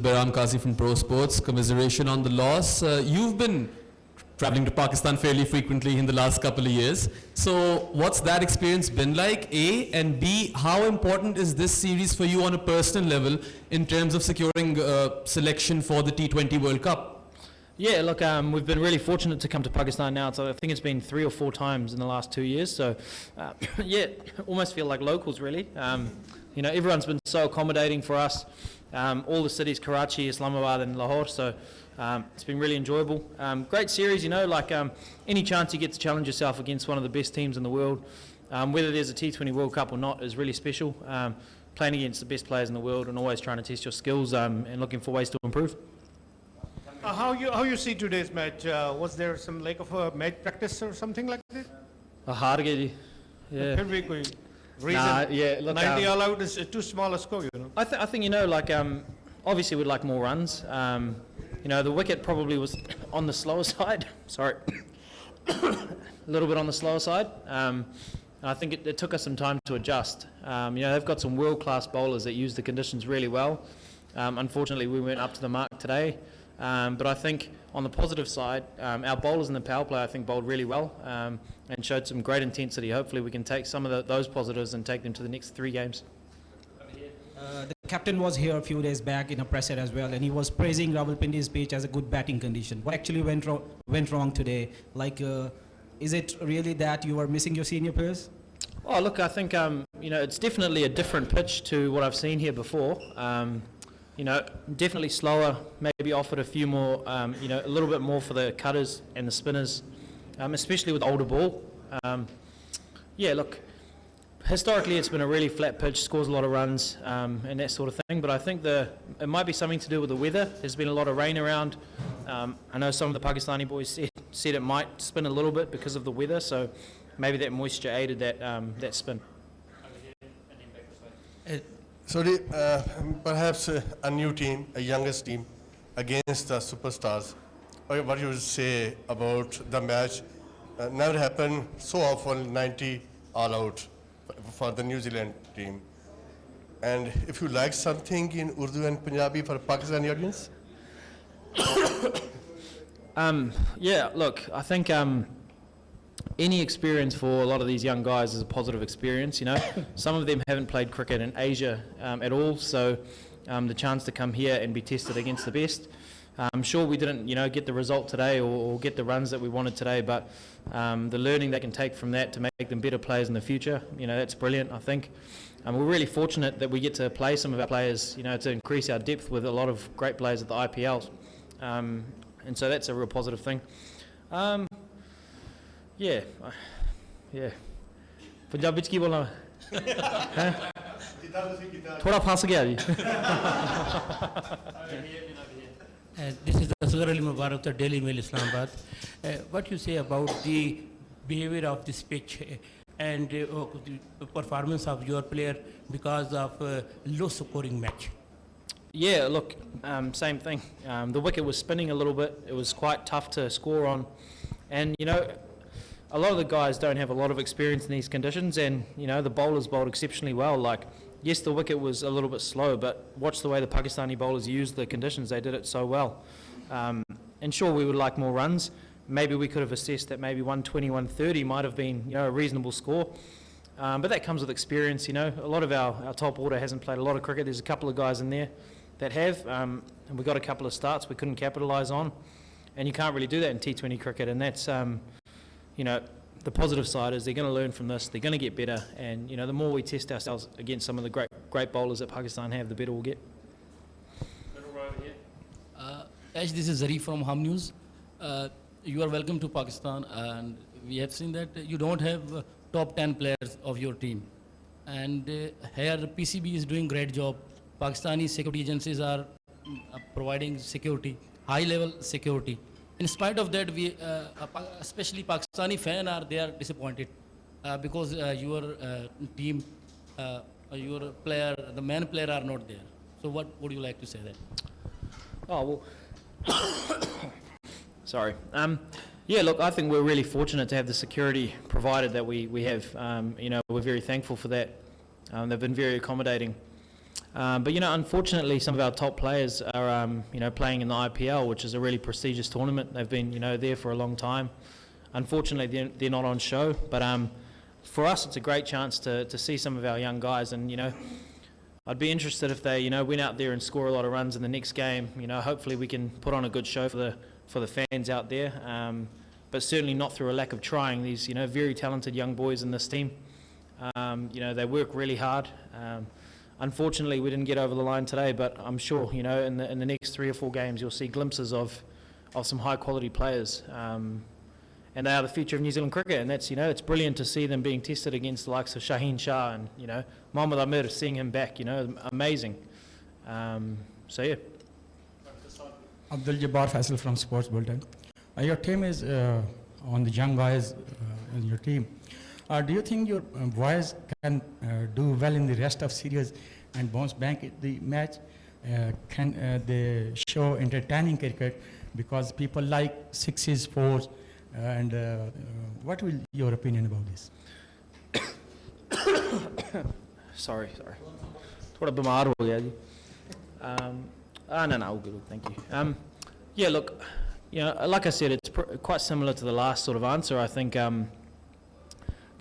Behram Kazi from Pro Sports. Commiseration on the loss. You've been traveling to Pakistan fairly frequently in the last couple of years. So what's that experience been like, A? And B, how important is this series for you on a personal level in terms of securing selection for the T20 World Cup? Yeah, look, we've been really fortunate to come to Pakistan now. So I think it's been 3 or 4 times in the last 2 years. So, yeah, almost feel like locals, really. You know, everyone's been so accommodating for us. All the cities, Karachi, Islamabad and Lahore. So it's been really enjoyable. Great series, you know, like any chance you get to challenge yourself against one of the best teams in the world, whether there's a T20 World Cup or not, is really special. Playing against the best players in the world and always trying to test your skills and looking for ways to improve. How you see today's match? Was there some lack of a match practice or something like that? Yeah. Reason? Yeah, look, 90 all out is too small a score, you know. I think, you know, like obviously we'd like more runs. You know, the wicket probably was on the slower side. Sorry, a little bit on the slower side. And I think it took us some time to adjust. You know, they've got some world-class bowlers that use the conditions really well. Unfortunately, we weren't up to the mark today. But I think on the positive side, our bowlers in the power play, I think, bowled really well and showed some great intensity. Hopefully we can take some of those positives and take them to the next 3 games. The captain was here a few days back in a presser as well, and he was praising Rawalpindi's pitch as a good batting condition. What actually went wrong today? Like, is it really that you are missing your senior players? Oh, look, I think, you know, it's definitely a different pitch to what I've seen here before. You know, definitely slower, maybe offered a few more, you know, a little bit more for the cutters and the spinners, especially with older ball. Yeah, look, historically it's been a really flat pitch, scores a lot of runs and that sort of thing, but I think it might be something to do with the weather. There's been a lot of rain around. I know some of the Pakistani boys said it might spin a little bit because of the weather, so maybe that moisture aided that spin. Sodhi, perhaps a new team, a youngest team, against the superstars. What you would say about the match? Never happened so often, 90 all out for the New Zealand team. And if you like something in Urdu and Punjabi for Pakistani audience? Yeah, look, I think any experience for a lot of these young guys is a positive experience, you know. Some of them haven't played cricket in Asia at all, so the chance to come here and be tested against the best. I'm sure we didn't, you know, get the result today or get the runs that we wanted today, but the learning they can take from that to make them better players in the future, you know, that's brilliant, I think. We're really fortunate that we get to play some of our players, you know, to increase our depth with a lot of great players at the IPL. And so that's a real positive thing. Yeah. Punjabi च की बोलना थोड़ा फंस गया जी. This is Asghar Ali Mubarak, the Daily Mail, Islamabad. What you say about the behavior of this pitch and the performance of your player because of low scoring match? Yeah, look, same thing. The wicket was spinning a little bit. It was quite tough to score on, and you know, a lot of the guys don't have a lot of experience in these conditions, and you know, the bowlers bowled exceptionally well. Like, yes, the wicket was a little bit slow, but watch the way the Pakistani bowlers used the conditions. They did it so well. And sure, we would like more runs. Maybe we could have assessed that maybe 120, 130 might have been, you know, a reasonable score. But that comes with experience, you know. A lot of our top order hasn't played a lot of cricket. There's a couple of guys in there that have, and we got a couple of starts we couldn't capitalise on. And you can't really do that in T20 cricket, and that's, you know, the positive side is they're going to learn from this, they're going to get better, and you know, the more we test ourselves against some of the great bowlers that Pakistan have, the better we'll get. Ash, this is Zarif from Hum News. You are welcome to Pakistan, and we have seen that you don't have top 10 players of your team, and here PCB is doing great job. Pakistani security agencies are providing security, high level security. In spite of that, we, especially Pakistani fans, they are disappointed because your team, your player, the main player are not there. So what would you like to say that? Oh, well, sorry. Yeah, look, I think we're really fortunate to have the security provided that we have. You know, we're very thankful for that. They've been very accommodating. But, you know, unfortunately, some of our top players are, you know, playing in the IPL, which is a really prestigious tournament. They've been, you know, there for a long time. Unfortunately, they're not on show. But for us, it's a great chance to see some of our young guys. And, you know, I'd be interested if they, you know, went out there and score a lot of runs in the next game. You know, hopefully we can put on a good show for the fans out there. But certainly not through a lack of trying. These, you know, very talented young boys in this team. You know, they work really hard. Unfortunately, we didn't get over the line today, but I'm sure, you know, in the next 3 or 4 games, you'll see glimpses of some high-quality players. And they are the future of New Zealand cricket, and that's, you know, it's brilliant to see them being tested against the likes of Shaheen Shah and, you know, Mohammad Amir, seeing him back, you know, amazing. So, yeah. Abdul Jabbar Faisal from Sports Bulletin. Your team is on the young guys in your team. Do you think your boys can do well in the rest of series and bounce back at the match? Can they show entertaining cricket? Because people like sixes, fours, and what will your opinion about this? Sorry. थोड़ा बीमार हो गया जी. No, all good, thank you. Yeah, look, you know, like I said, it's quite similar to the last sort of answer. I think the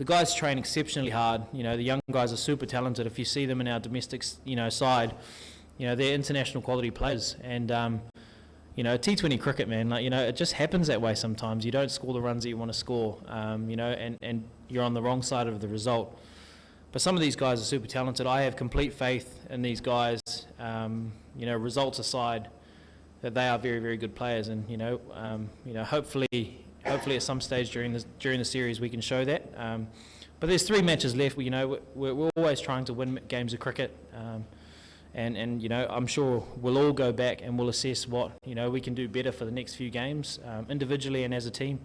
guys train exceptionally hard. You know, the young guys are super talented. If you see them in our domestic, you know, side, you know, they're international quality players. And you know, T20 cricket, man, like, you know, it just happens that way sometimes. You don't score the runs that you want to score, you know, and you're on the wrong side of the result. But some of these guys are super talented. I have complete faith in these guys, you know, results aside, that they are very, very good players. And, you know, hopefully at some stage during the series we can show that. But there's 3 matches left. You know, we're always trying to win games of cricket. And you know, I'm sure we'll all go back and we'll assess what, you know, we can do better for the next few games, individually and as a team.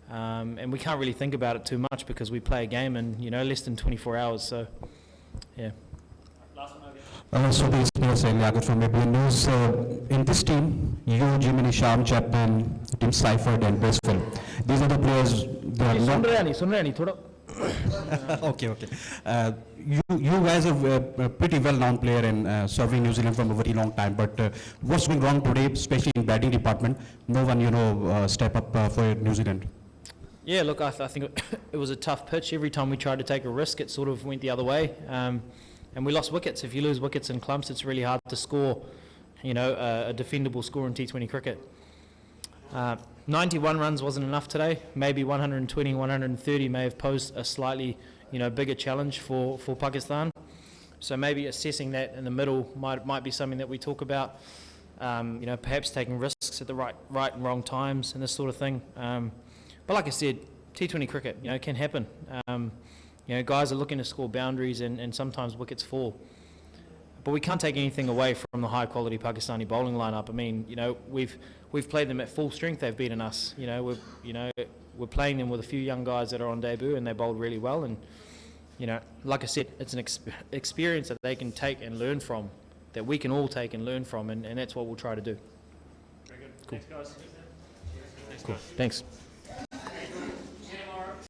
And we can't really think about it too much because we play a game in, you know, less than 24 hours. So, yeah. Sodhi is from ABN News. In this team, you, Jiminy, Sham, Chapman, Tim Seifert and Bracewell. These are the players. They are not. सुन रहे नहीं थोड़ा. Okay. You guys are a pretty well-known player in serving New Zealand from a very long time. But what's going wrong today, especially in batting department? No one, you know, step up for New Zealand. Yeah, look, I think it was a tough pitch. Every time we tried to take a risk, it sort of went the other way. And we lost wickets. If you lose wickets in clumps, it's really hard to score, you know, a defendable score in T20 cricket. 91 runs wasn't enough today. Maybe 120, 130 may have posed a slightly, you know, bigger challenge for Pakistan. So maybe assessing that in the middle might be something that we talk about. You know, perhaps taking risks at the right and wrong times and this sort of thing. But like I said, T20 cricket, you know, can happen. You know, guys are looking to score boundaries and sometimes wickets fall. But we can't take anything away from the high-quality Pakistani bowling lineup. I mean, you know, we've played them at full strength. They've beaten us. You know, we're playing them with a few young guys that are on debut, and they bowled really well. And you know, like I said, it's an experience that they can take and learn from, that we can all take and learn from, and that's what we'll try to do. Very good. Cool. Thanks, guys. Cool. Thanks.